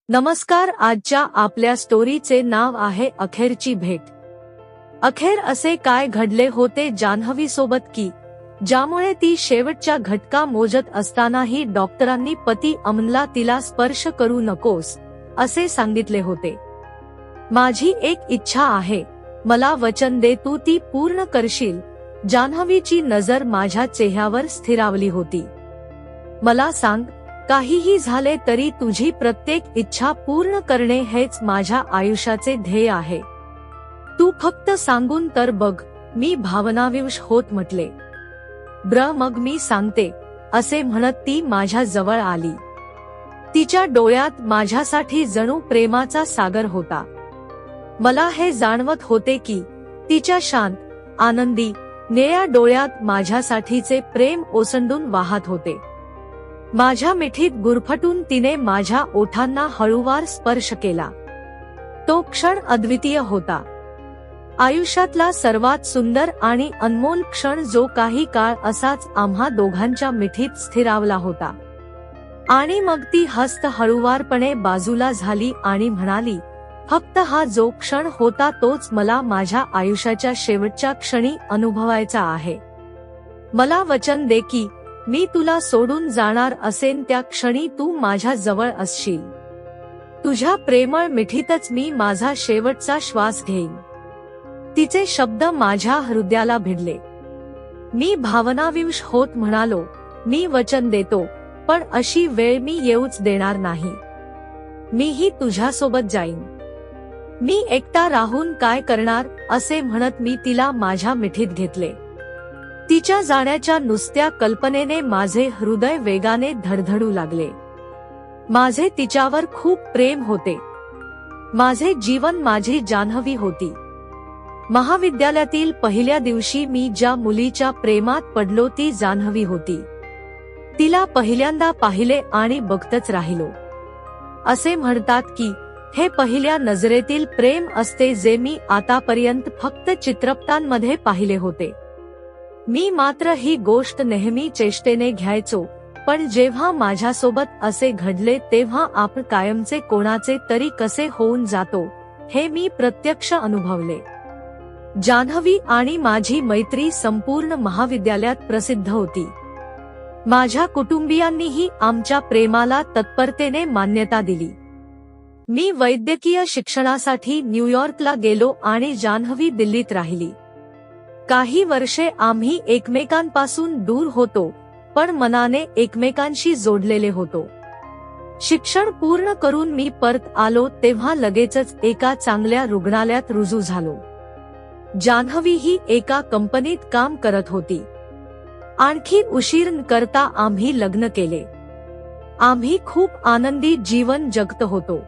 नमस्कार. आजच्या आपल्या स्टोरीचे नाव आहे अखेरची भेट. अखेर असे काय घडले होते जान्हवी सोबत की ज्यामुळे ती शेवटच्या घटका मोजत असतानाही डॉक्टरांनी पती अमनला तिला स्पर्श करू नकोस असे सांगितले होते. माझी एक इच्छा आहे, मला वचन दे तू ती पूर्ण करशील. जान्हवीची नजर माझ्या चेहऱ्यावर स्थिरावली होती. मला सांग, काहीही झाले तरी तुझी प्रत्येक इच्छा पूर्ण करणे हेच माझ्या आयुष्याचे ध्येय आहे. तू फक्त सांगून तर बघ, मी भावनाविवश होत म्हटले. मग मी सांगते असे म्हणत ती माझ्या जवळ आली. तिच्या डोळ्यात माझ्यासाठी जणू प्रेमाचा सागर होता. मला हे जाणवत होते की तिच्या शांत, आनंदी, निळ्या डोळ्यात माझ्यासाठीचे प्रेम ओसंडून वाहत होते. माझ्या मिठीत गुरफटून तिने माझ्या ओठांना हळूवार स्पर्श केला. तो क्षण अद्वितीय होता. आयुष्यातला सर्वात सुंदर आणि अनमोल क्षण जो काही काळ असाच आम्हा दोघांच्या मिठीत स्थिरावला होता. आणि मग ती हस्त हळूवारपणे बाजूला झाली आणि म्हणाली, फक्त हा जो क्षण होता तोच मला माझ्या आयुष्याच्या शेवटच्या क्षणी अनुभवायचा आहे. मला वचन दे की मी तुला सोडून जाणार असेन त्या क्षणी तू माझ्या जवळ असशील. तुझ्या प्रेमळ मिठीतच मी माझा शेवटचा श्वास घेईन. तिचे शब्द माझ्या हृदयाला भिडले. मी भावनाविवश होत म्हणालो, मी वचन देतो, पण अशी वेळ मी येऊच देणार नाही. मीही तुझ्यासोबत जाईन. मी एकटा राहून काय करणार असे म्हणत मी तिला माझ्या मिठीत घेतले. तिच्या जाण्याच्या नुसत्या कल्पनेने माझे हृदय वेगाने धडधडू लागले. माझे तिच्यावर खूप प्रेम होते. माझे जीवन माझी जान्हवी होती. महाविद्यालयातील पहिल्या दिवशी मी ज्या मुलीच्या प्रेमात पडलो ती जान्हवी होती. तिला पहिल्यांदा पाहिले आणि बघतच राहिलो. असे म्हणतात की हे पहिल्या नजरेतील प्रेम असते जे मी आतापर्यंत फक्त चित्रपटांमध्ये पाहिले होते. मी मात्र ही गोष्ट नेहमी चेष्टेने घ्यायचो, पण जेव्हा माझ्यासोबत असे घडले तेव्हा आपण कायमचे कोणाचे तरी कसे होऊन जातो हे मी प्रत्यक्ष अनुभवले. जान्हवी आणि माझी मैत्री संपूर्ण महाविद्यालयात प्रसिद्ध होती. माझ्या कुटुंबियांनीही आमच्या प्रेमाला तत्परतेने मान्यता दिली. मी वैद्यकीय शिक्षणासाठी न्यूयॉर्कला गेलो आणि जान्हवी दिल्लीत राहिली. काही वर्षे आम्ही एकमेकांपासून दूर होतो, पण मनाने एकमेकांशी जोडलेले होतो. शिक्षण पूर्ण करून मी परत आलो तेव्हा लगेचच एका चांगल्या रुग्णालयात रुजू झालो. जान्हवी ही एका कंपनीत काम करत होती. आणखी उशीर न करता आम्ही लग्न केले. आम्ही खूप आनंदी जीवन जगत होतो.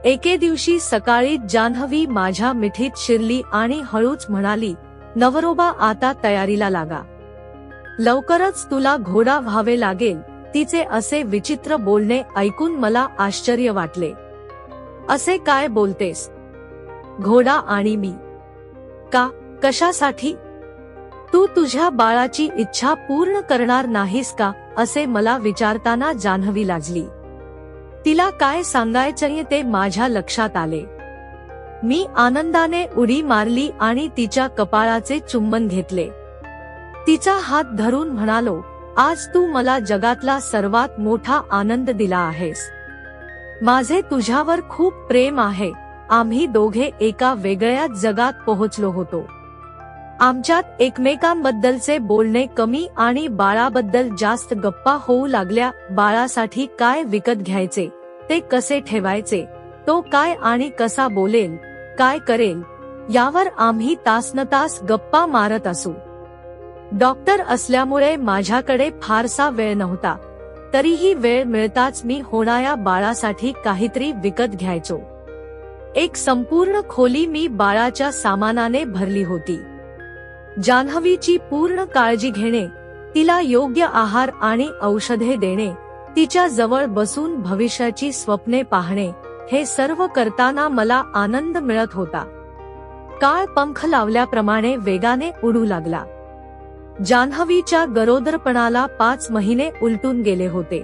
एके दिवशी सकाळी जान्हवी माझ्या मिठीत शिरली आणि हळूच म्हणाली, नवरोबा आता तयारीला लागा. लवकरच तुला घोडा व्हावे लागेल. तिचे असे विचित्र बोलणे ऐकून मला आश्चर्य वाटले. असे काय बोलतेस? घोडा आणि मी? का, कशासाठी? तू तुझ्या बाळाची इच्छा पूर्ण करणार नाहीस का असे मला विचारताना जान्हवी लाजली. तिला काय सांगायचे ते माझ्या लक्षात आले. मी आनंदाने उडी मारली आणि तिच्या कपाळाचे चुंबन घेतले. तिचा हात धरून म्हणालो, आज तू मला जगातला सर्वात मोठा आनंद दिला आहेस. माझे तुझ्यावर खूप प्रेम आहे. आम्ही दोघे एका वेगळ्या जगात पोहोचलो होतो. आमच्यात एकमेकांबद्दलचे बोलणे कमी आणि बाळाबद्दल जास्त गप्पा होऊ लागल्या. बाळासाठी काय विकत घ्यायचे, ते कसे ठेवायचे, तो काय आणि कसा बोलेल, काय करेल, यावर आम्ही तासनतास गप्पा मारत असू. डॉक्टर असल्यामुळे माझ्याकडे फारसा वेळ नव्हता, तरीही वेळ मिळताच मी होणाऱ्या बाळासाठी काहीतरी विकत घ्यायचो. एक संपूर्ण खोली मी बाळाच्या सामानाने भरली होती. जान्हवीची पूर्ण काळजी घेणे, तिला योग्य आहार आणि औषधे देणे, तिच्या जवळ बसून भविष्याची स्वप्ने पाहणे, हे सर्व करताना मला आनंद मिळत होता. काळ पंख लावल्याप्रमाणे वेगाने उडू लागला. जान्हवीच्या गरोदरपणाला 5 महिने उलटून गेले होते.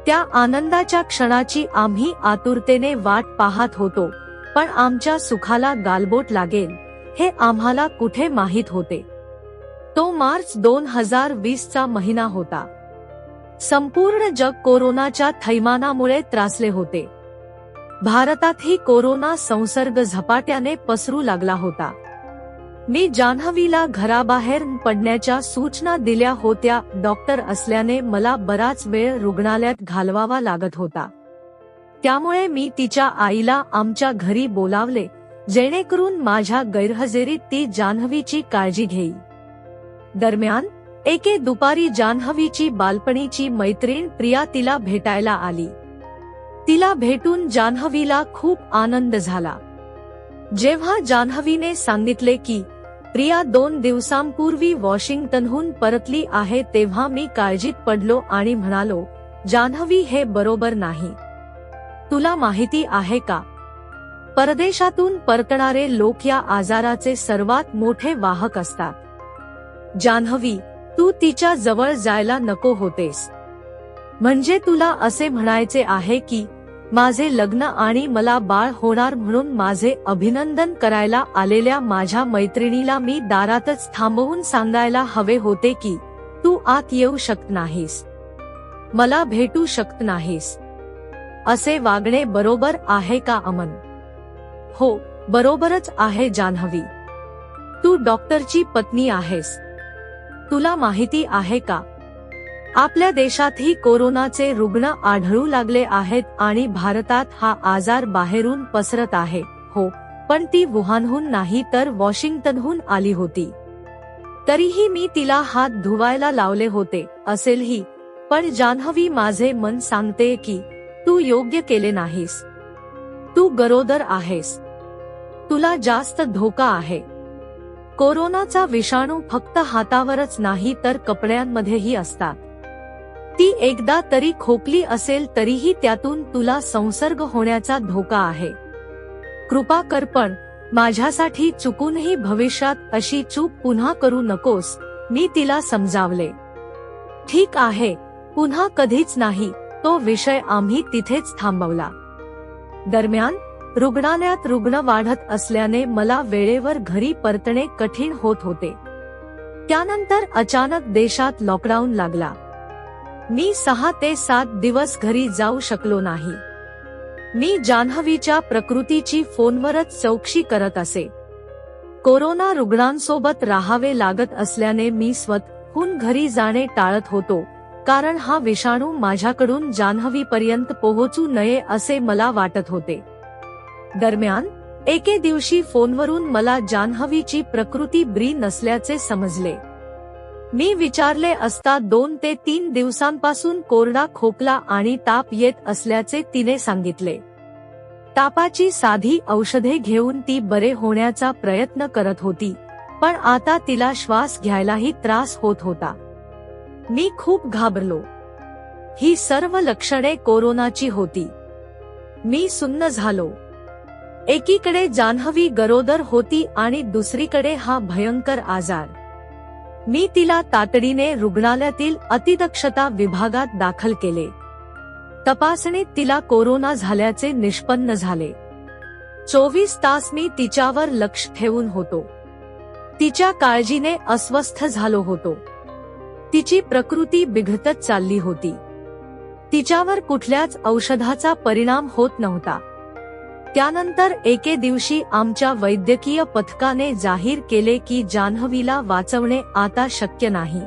त्या आनंदाच्या क्षणाची आम्ही आतुरतेने वाट पाहत होतो, पण आमच्या सुखाला गालबोट लागेल हे आम्हाला कुठे माहीत होते. तो मार्च 2020 चा महिना होता. संपूर्ण जग कोरोनाच्या थैमानामुळे त्रासले होते. भारतातही कोरोना संसर्ग झपाट्याने पसरू लागला होता. मी जान्हवीला घराबाहेर पडण्याच्या सूचना दिल्या होत्या. डॉक्टर असल्याने मला बराच वेळ रुग्णालयात घालवावा लागत होता. त्यामुळे मी तिच्या आईला आमच्या घरी बोलावले, जेणेकरून माझ्या गैरहजेरीत ती जान्हवीची काळजी घेईल. दरम्यान एके दुपारी जान्हवीची बालपणीची मैत्रीण प्रिया तिला भेटायला आली. तिला भेटून जान्हवीला खूप आनंद झाला. जेव्हा जान्हवीने सांगितले की प्रिया 2 दिवसांपूर्वी वॉशिंग्टनहून परतली आहे, तेव्हा मी काळजीत पडलो आणि म्हणालो, जान्हवी, हे बरोबर नाही. तुला माहिती आहे का, परदेशातून परतणारे लोक या आजाराचे सर्वात मोठे वाहक असतात. जान्हवी, तू तिच्या जवळ जायला नको होतेस. म्हणजे तुला असे म्हणायचे आहे की माझे लग्न आणि मला बाळ होणार म्हणून माझे अभिनंदन करायला आलेल्या माझ्या मैत्रिणीला मी दारातच थांबवून सांगायला हवे होते की तू आत येऊ शकत नाहीस, मला भेटू शकत नाहीस. असे वागणे बरोबर आहे का अमन? हो, बरोबरच आहे जान्हवी. तू डॉक्टरची पत्नी आहेस. तुला माहिती आहे का, आपल्या देशातही कोरोनाचे रुग्ण आढळू लागले आहेत आणि भारतात हा आजार बाहेरून पसरत आहे. हो, पण ती वुहानहून नाही तर वॉशिंग्टनहून आली होती. तरीही मी तिला हात धुवायला लावले होते असेलही, पण जान्हवी, माझे मन सांगते की तू योग्य केले नाहीस. तू गरोदर आहेस. तुला जास्त धोका आहे. कोरोनाचा विषाणू फक्त हातावरच नाही तर कपड्यांमध्येही असतात. ती एकदा तरी खोकली असेल तरीही त्यातून तुला संसर्ग होण्याचा धोका आहे. कृपा कर, पण माझ्यासाठी चुकूनही भविष्यात अशी चूक पुन्हा करू नकोस, मी तिला समजावले. ठीक आहे, पुन्हा कधीच नाही. तो विषय आम्ही तिथेच थांबवला. दरम्यान रुग्णालयात रुग्ण वाढत असल्याने मला वेळेवर घरी परतणे कठीण होत होते. त्यानंतर अचानक देशात लॉकडाऊन लागला. मी 6 ते 7 दिवस घरी जाऊ शकलो नाही. मी जान्हवीच्या प्रकृतीची फोनवरच चौकशी करत असे. कोरोना रुग्णांसोबत राहावे लागत असल्याने मी स्वतःहून घरी जाणे टाळत होतो, कारण हा विषाणू माझ्याकडून जान्हवीपर्यंत पोहोचू नये असे मला वाटत होते. दरम्यान एके दिवशी फोनवरून मला जान्हवीची प्रकृती बरी नसल्याचे समजले. मी विचारले असता 2 ते 3 दिवसांपासून कोरडा खोकला आणि ताप येत असल्याचे तिने सांगितले. तापाची साधी औषधे घेऊन ती बरे होण्याचा प्रयत्न करत होती, पण आता तिला श्वास घ्यायलाही त्रास होत होता. मी खूप घाबरलो. ही सर्व लक्षणे कोरोनाची होती. मी सुन्न झालो. एकीकडे जान्हवी गरोदर होती आणि दुसरीकडे हा भयंकर आजार. मी तिला तातडीने रुग्णालयातील अतिदक्षता विभागात दाखल केले. तपासणीत तिला कोरोना झाल्याचे निष्पन्न झाले. 24 तास मी तिच्यावर लक्ष ठेवून होतो. तिच्या काळजीने अस्वस्थ झालो होतो. तिची प्रकृती बिघडत चालली होती. तिच्यावर कुठल्याच औषधाचा परिणाम होत नव्हता. त्यानंतर एके दिवशी आमच्या वैद्यकीय पथकाने जाहीर केले की जान्हवीला वाचवणे आता शक्य नाही.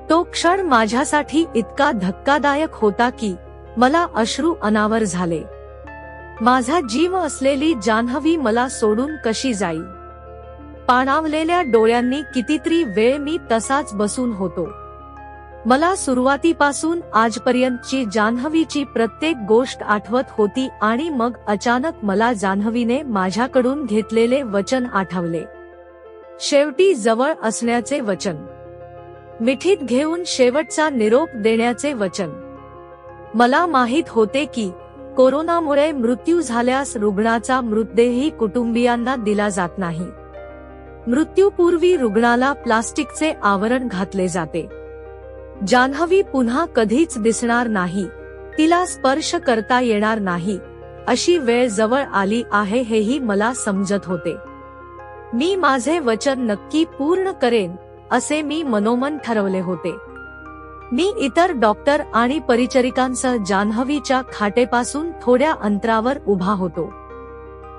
तो क्षण माझ्यासाठी इतका धक्कादायक होता की मला अश्रू अनावर झाले. माझा जीव असलेली जान्हवी मला सोडून कशी जाईल? पाणावलेल्या डोळ्यांनी कितीतरी वेळ मी तसाच बसून होतो. मला सुरुवातीपासून आजपर्यंतची जान्हवीची प्रत्येक गोष्ट आठवत होती आणि मग अचानक मला जान्हवीने माझ्याकडून घेतलेले वचन आठवले. शेवटी जवळ असण्याचे वचन, मिठीत घेऊन शेवटचा निरोप देण्याचे वचन. मला माहित होते की कोरोनामुळे मृत्यू झाल्यास रुग्णाचा मृतदेहही कुटुंबियांना दिला जात नाही. मृत्यूपूर्वी रुग्णाला प्लास्टिकचे आवरण घातले जाते. जान्हवी पुन्हा कधीच दिसणार नाही तिला स्पर्श करता येणार नाही अशी वेळ जवळ आली आहे हेही मला समजत होते. मी माझे वचन नक्की पूर्ण करेन असे मी मनोमन ठरवले होते. मी इतर डॉक्टर आणि परिचारिकांसह जान्हवीच्या खाटेपासून थोड्या अंतरावर उभा होतो.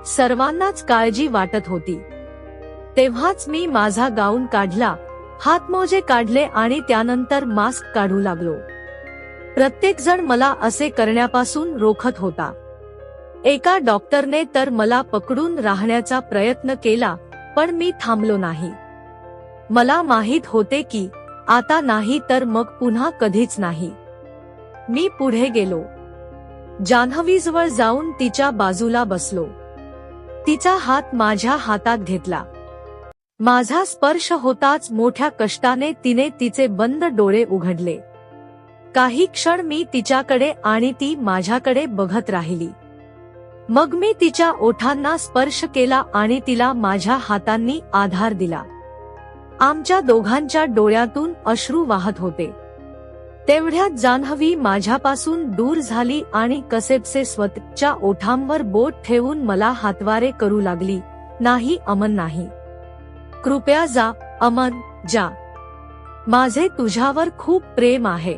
सर्वांनाच काळजी वाटत होती. तेव्हाच मी माझा गाऊन काढला, हातमोजे काढले आणि त्यानंतर मास्क काढू लागलो. प्रत्येक जण मला असे करण्यापासून रोखत होता. एका डॉक्टरने तर मला पकडून राहण्याचा प्रयत्न केला, पण मी थांबलो नाही. मला माहित होते की आता नाही तर मग पुन्हा कधीच नाही. मी पुढे गेलो. जान्हवीजवळ जाऊन तिच्या बाजूला बसलो. तिचा हात माझ्या हातात घेतला. माझा स्पर्श होताच मोठ्या कष्टाने तिने तिचे बंद डोळे उघडले. काही क्षण मी तिच्याकडे आणि ती माझ्याकडे बघत राहिली. मग मी तिच्या ओठांना स्पर्श केला आणि तिला माझ्या हातांनी आधार दिला. आमच्या दोघांच्या डोळ्यातून अश्रू वाहत होते. तेवढ्यात जान्हवी माझ्यापासून दूर झाली आणि कसेबसे स्वतःच्या ओठांवर बोट ठेवून मला हातवारे करू लागली. नाही अमन, नाही. कृपया जा अमन, जा. माझे तुझ्यावर खूप प्रेम आहे.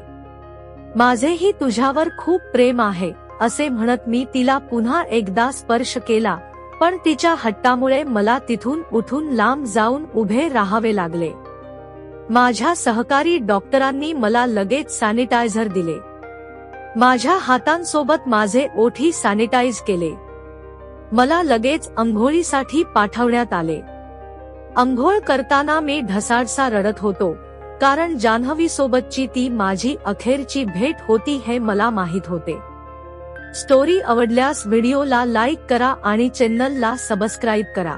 माझेही तुझ्यावर खूप प्रेम आहे असे म्हणत मी तिला पुन्हा एकदा स्पर्श केला, पण तिच्या हट्टामुळे मला तिथून उठून लांब जाऊन उभे राहावे लागले. माझ्या सहकारी डॉक्टरांनी मला लगेच सॅनिटायझर दिले. माझ्या हातांसोबत माझे ओठही सॅनिटाइज केले. मला लगेच अंघोळीसाठी पाठवण्यात आले. अंघोळ करताना मी ढसाळसा रडत होतो, कारण जान्हवी सोबतची ती माझी अखेरची भेट होती हे मला माहित होते. स्टोरी आवडल्यास व्हिडिओला लाईक करा आणि चॅनलला सबस्क्राईब करा.